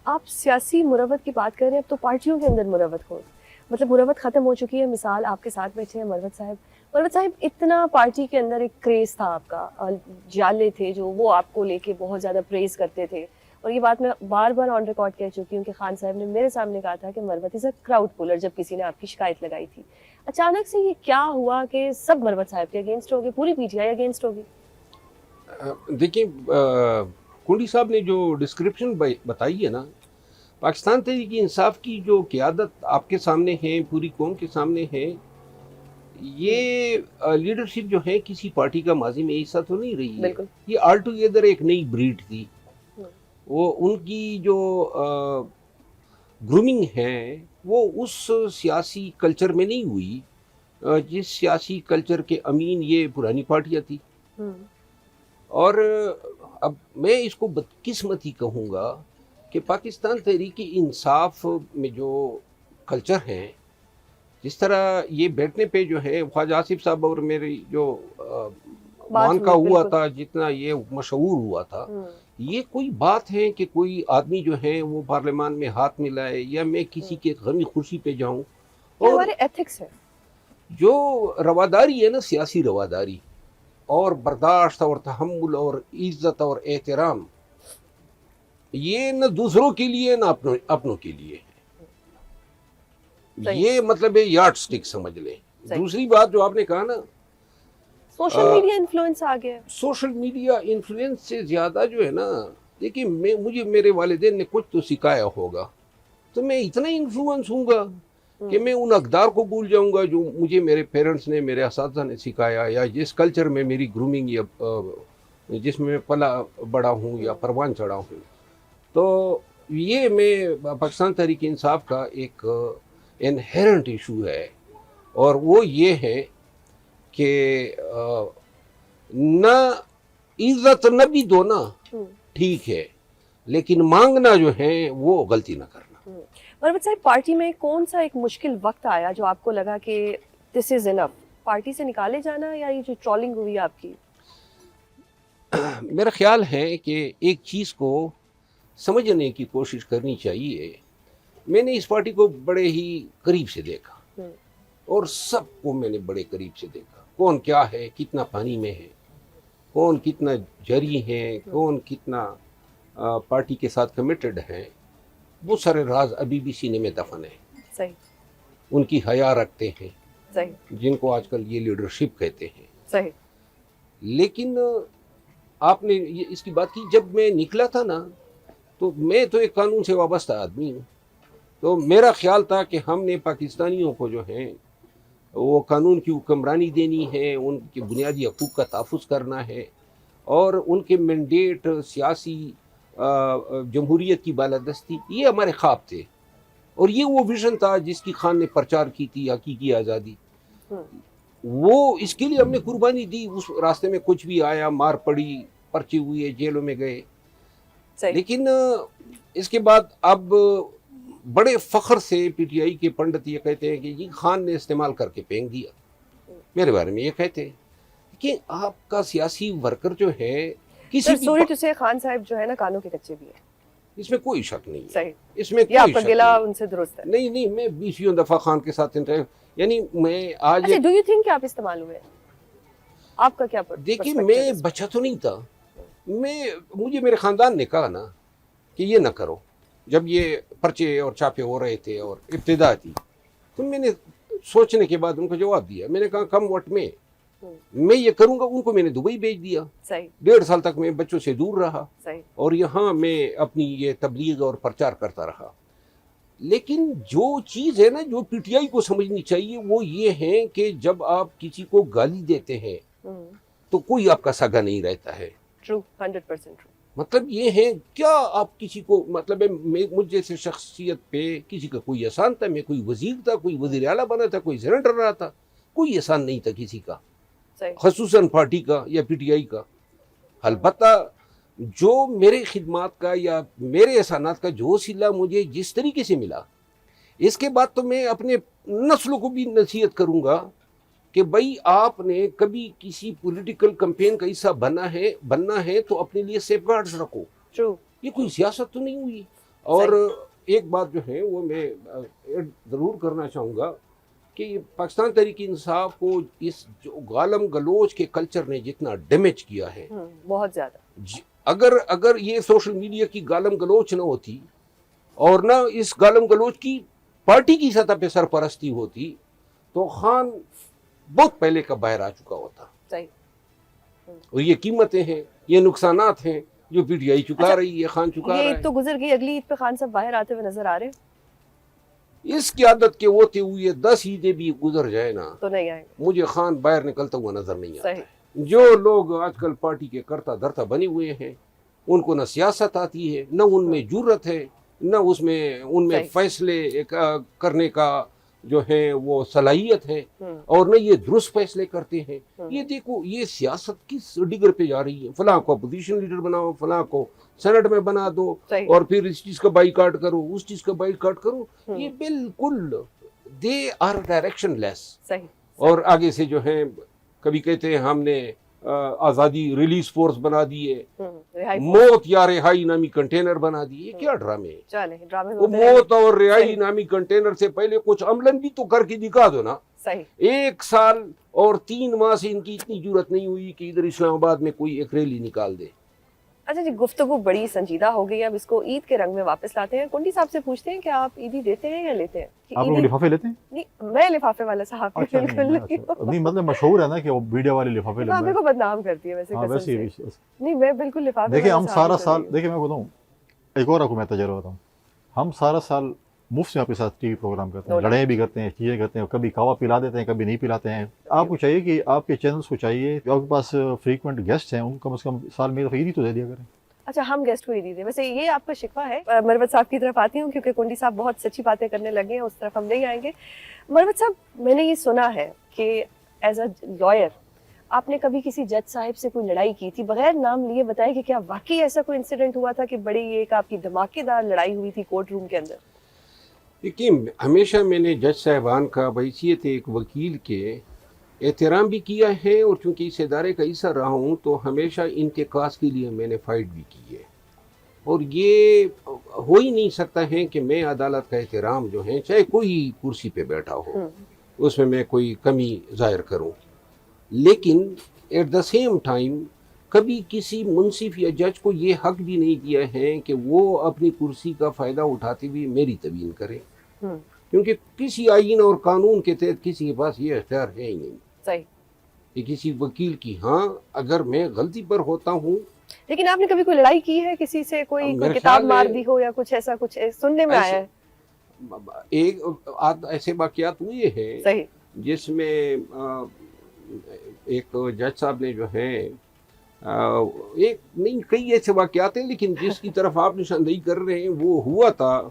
آپ سیاسی مروت کی بات کر رہے ہیں، اب تو پارٹیوں کے اندر مروت ہو، مطلب مروت ختم ہو چکی ہے. مثال آپ کے ساتھ بیٹھے ہیں مروت صاحب اتنا پارٹی کے اندر ایک کریز تھا آپ کا، جالے تھے جو وہ آپ کو لے کے بہت زیادہ پریز کرتے تھے، اور یہ بات میں بار بار آن ریکارڈ کہہ چکی ہوں کہ خان صاحب نے میرے سامنے کہا تھا کہ مروت از اے کراؤڈ پولر جب کسی نے آپ کی شکایت لگائی تھی. اچانک سے یہ کیا ہوا کہ سب مروت صاحب کے اگینسٹ ہوگی، پوری پی ٹی آئی اگینسٹ ہوگی؟ دیکھیں کنڈی صاحب نے جو ڈسکرپشن بتائی ہے نا، پاکستان تحریک انصاف کی جو قیادت آپ کے سامنے ہے، پوری قوم کے سامنے ہے، یہ لیڈرشپ جو ہے کسی پارٹی کا ماضی میں حصہ تو نہیں رہی ہے. بالکل. یہ آل ٹوگیدر ایک نئی بریڈ تھی. وہ ان کی جو گرومنگ ہے وہ اس سیاسی کلچر میں نہیں ہوئی جس سیاسی کلچر کے امین یہ پرانی پارٹیاں تھی. اور اب میں اس کو بدقسمتی کہوں گا کہ پاکستان تحریک انصاف میں جو کلچر ہیں، جس طرح یہ بیٹھنے پہ جو ہے خواجہ آصف صاحب اور میری جو معانقہ ہوا تھا، جتنا یہ مشہور ہوا تھا، یہ کوئی بات ہے کہ کوئی آدمی جو ہے وہ پارلیمان میں ہاتھ ملائے یا میں کسی کے غمی خوشی پہ جاؤں. یہ ہمارے ایتھکس ہے. جو رواداری ہے نا، سیاسی رواداری اور برداشت اور تحمل اور عزت اور احترام، یہ نہ دوسروں کے لیے نہ اپنوں کے لیے ہے. یہ مطلب یارڈ سٹک سمجھ لیں. دوسری بات جو آپ نے کہا نا، سوشل میڈیا انفلوئنس آ گیا. سوشل میڈیا انفلوئنس سے زیادہ جو ہے نا، دیکھیں مجھے میرے والدین نے کچھ تو سکھایا ہوگا، تو میں اتنا انفلوئنس ہوں گا کہ میں ان اقدار کو بھول جاؤں گا جو مجھے میرے پیرنٹس نے، میرے اساتذہ نے سکھایا، یا جس کلچر میں میری گرومنگ یا جس میں پلا بڑا ہوں یا پروان چڑھا ہوں. تو یہ میں پاکستان تحریک انصاف کا ایک انہیرنٹ ایشو ہے، اور وہ یہ ہے کہ نہ عزت نہ بھی دو نا، ٹھیک ہے، لیکن مانگنا جو ہے وہ غلطی نہ کرنا. مروت صاحب، پارٹی میں کون سا ایک مشکل وقت آیا جو آپ کو لگا کہ دس از انف، پارٹی سے نکالے جانا، یا یہ جو ٹرولنگ ہوئی آپ کی؟ میرا خیال ہے کہ ایک چیز کو سمجھنے کی کوشش کرنی چاہیے. میں نے اس پارٹی کو بڑے ہی قریب سے دیکھا، اور سب کو میں نے بڑے قریب سے دیکھا، کون کیا ہے، کتنا پانی میں ہے، کون کتنا جری ہے، کون کتنا پارٹی کے ساتھ کمیٹڈ ہے. وہ سارے راز ابھی بھی سینے میں دفن ہیں. صحیح. ان کی حیا رکھتے ہیں. صحیح. جن کو آج کل یہ لیڈرشپ کہتے ہیں. صحیح. لیکن آپ نے اس کی بات کی، جب میں نکلا تھا نا، تو میں تو ایک قانون سے وابستہ آدمی ہوں. تو میرا خیال تھا کہ ہم نے پاکستانیوں کو جو ہیں وہ قانون کی حکمرانی دینی ہے، ان کے بنیادی حقوق کا تحفظ کرنا ہے، اور ان کے مینڈیٹ سیاسی جمہوریت کی بالادستی، یہ ہمارے خواب تھے. اور یہ وہ ویژن تھا جس کی خان نے پرچار کی تھی، حقیقی آزادی. وہ اس کے لیے ہم نے قربانی دی. اس راستے میں کچھ بھی آیا، مار پڑی، پرچے ہوئے، جیلوں میں گئے. لیکن اس کے بعد اب بڑے فخر سے پی ٹی آئی کے پنڈت یہ کہتے ہیں کہ یہ خان نے استعمال کر کے پھینک دیا. میرے بارے میں یہ کہتے ہیں کہ آپ کا سیاسی ورکر جو ہے کسی سوری ٹو سے خان صاحب جو ہے نا کانوں کے کچے بھی ہیں. اس میں کوئی شک نہیں ہے. صحیح. اس میں یہ آپ کا گلا ان سے درست ہے. نہیں، میں 20 دفعہ خان کے ساتھ یعنی میں آج ڈو یو تھنک کہ آپ استعمال ہوئے؟ آپ کا کیا دیکھیے، میں بچہ تو نہیں تھا. مجھے میرے خاندان نے کہا نا کہ یہ نہ کرو. جب یہ پرچے اور چھاپے ہو رہے تھے اور ابتدا تھی، تو میں نے سوچنے کے بعد ان کو جواب دیا. میں نے کہا کم وٹ میں یہ کروں گا. ان کو میں نے دبئی بھیج دیا. 1.5 سال تک میں بچوں سے دور رہا، اور یہاں میں اپنی یہ تبلیغ اور پرچار کرتا رہا. لیکن جو چیز ہے نا، جو پی ٹی آئی کو سمجھنی چاہیے، وہ یہ ہے کہ جب آپ کسی کو گالی دیتے ہیں تو کوئی آپ کا سگا نہیں رہتا ہے. True, 100% true. مطلب یہ ہے، کیا آپ کسی کو، مطلب مجھ جیسے شخصیت پہ کسی کا کوئی احسان تھا؟ میں کوئی وزیر تھا، کوئی وزیر اعلیٰ بنا تھا، کوئی سینیٹر رہا تھا؟ کوئی احسان نہیں تھا کسی کا، خصوصاً پارٹی کا یا پی ٹی آئی کا. البتہ جو میرے خدمات کا یا میرے احسانات کا جو صلہ مجھے جس طریقے سے ملا، اس کے بعد تو میں اپنے نسلوں کو بھی نصیحت کروں گا کہ بھائی، آپ نے کبھی کسی پولیٹیکل کمپین کا حصہ بننا ہے تو اپنے لیے سیف گارڈز رکھو. یہ کوئی سیاست تو نہیں ہوئی. اور ایک بات جو ہے وہ میں ضرور کرنا چاہوں گا کہ یہ پاکستان تحریک انصاف کو اس جو غالم گلوچ کے کلچر نے جتنا ڈیمیج کیا ہے، بہت زیادہ، اگر یہ سوشل میڈیا کی غالم گلوچ نہ ہوتی اور نہ اس غالم گلوچ کی پارٹی کی سطح پہ سرپرستی ہوتی تو خان بہت پہلے کا باہر آ چکا ہوتا. صحیح. اور یہ قیمتیں ہیں، یہ نقصانات ہیں جو پی ٹی آئی چکا رہی ہے، خان چکا یہ رہا عید ہے. تو گزر گئی، اگلی عید پہ خان صاحب باہر آتے ہوئے نظر آ رہے ہیں؟ اس کی عادت کے ہوتے ہوئے 10 عیدیں بھی گزر جائے نا تو نہیں آئیں گے. مجھے خان باہر نکلتا ہوا نظر نہیں آتا. صحیح. جو لوگ آج کل پارٹی کے کرتا دھرتا بنے ہوئے ہیں ان کو نہ سیاست آتی ہے، نہ ان میں جرت ہے، نہ ان میں فیصلے کرنے کا جو ہے وہ صلاحیت ہے، اور نہ یہ درست فیصلے کرتے ہیں. یہ دیکھو یہ سیاست کس ڈگر پہ جا رہی ہے. فلاں کو اپوزیشن لیڈر بناؤ، فلاں کو سینٹ میں بنا دو، اور پھر اس چیز کا بائیکاٹ کرو، اس چیز کا بائیکاٹ کرو. یہ بالکل دے آر ڈائریکشن لیس. اور آگے سے جو ہے کبھی کہتے ہیں ہم نے آزادی ریلیز فورس بنا دیے، موت یا رہائی نامی کنٹینر بنا دیے. یہ کیا ڈرامے ہیں؟ وہ موت اور رہائی نامی کنٹینر سے پہلے کچھ عملاً بھی تو کر کے دکھا دو نا. 1 سال اور 3 ماہ سے ان کی اتنی جرت نہیں ہوئی کہ ادھر اسلام آباد میں کوئی ایک ریلی نکال دے. اچھا جی، گفتگو بڑی سنجیدہ ہو گئی، اب اس کو عید کے رنگ میں واپس لاتے ہیں. کنڈی صاحب سے پوچھتے ہیں کہ آپ عیدی دیتے ہیں یا لیتے ہیں؟ آپ لوگ لفافے لیتے ہیں؟ نہیں، میں لفافے والا صاحب نہیں، مطلب مشہور ہے نا کہ وہ میڈیا والے لفافے لفافے کو بدنام کرتی ہے ویسے. نہیں، میں بالکل لفافے. دیکھیں ہم سارا سال، دیکھیں میں بتاؤں ایک اور آپ کو میں تجربہ بتاؤں، ہم سارا سال مفت میں آپ کے ساتھ ٹی وی پروگرام کرتے ہیں، لڑائی بھی کرتے ہیں، چیزیں کرتے ہیں، کبھی کہوا پلا دیتے ہیں، کبھی نہیں پلاتے ہیں. آپ کو چاہیے کہ آپ کے چینلز کو چاہیے کہ آپ کے پاس فریکوینٹ گیسٹ ہیں ان کو کم از کم سال میں عیدی تو دے دیا کریں. اچھا، ہم گیسٹ کو عیدی دیں. ویسے یہ آپ کا شکوہ ہے. مروت صاحب کی طرف آتی ہوں کیونکہ کنڈی صاحب بہت سچی باتیں کرنے لگے ہیں، اس طرف ہم نہیں آئیں گے. مروت صاحب، میں نے یہ سنا ہے کہ ایز اے لائر آپ نے کبھی کسی جج صاحب سے کوئی لڑائی کی تھی. بغیر نام لیے بتائیں کہ کیا واقعی ایسا کوئی انسیڈنٹ ہوا تھا کہ بڑی ایک آپ کی دھماکے دار لڑائی ہوئی تھی کورٹ روم کے اندر؟ دیکھیے ہمیشہ میں نے جج صاحبان کا بحیثیت ایک وکیل کے احترام بھی کیا ہے، اور چونکہ اس ادارے کا حصہ رہا ہوں تو ہمیشہ ان کے کاز کے لیے میں نے فائٹ بھی کی ہے. اور یہ ہو ہی نہیں سکتا ہے کہ میں عدالت کا احترام جو ہے چاہے کوئی کرسی پہ بیٹھا ہو اس میں کوئی کمی ظاہر کروں. لیکن ایٹ دا سیم ٹائم کبھی کسی منصف یا جج کو یہ حق بھی نہیں دیا ہے کہ وہ اپنی کرسی کا فائدہ اٹھاتے ہوئے میری توہین کرے، کیونکہ کسی آئین اور قانون کے تحت کسی کے پاس یہ اختیار ہے ہی نہیں. صحیح. کہ کسی وکیل کی، ہاں اگر میں غلطی پر ہوتا ہوں. لیکن آپ نے کبھی کوئی لڑائی کی ہے کسی سے، کوئی کتاب مار دی ہو یا کچھ ایسا کچھ سننے میں آیا ہے؟ ایک ایسے واقعات ہوئے ہیں جس میں ایک جج صاحب نے جو ہے ایک نہیں کئی ایسے واقعات ہیں، لیکن جس کی طرف آپ نشاندہی کر رہے ہیں وہ ہوا تھا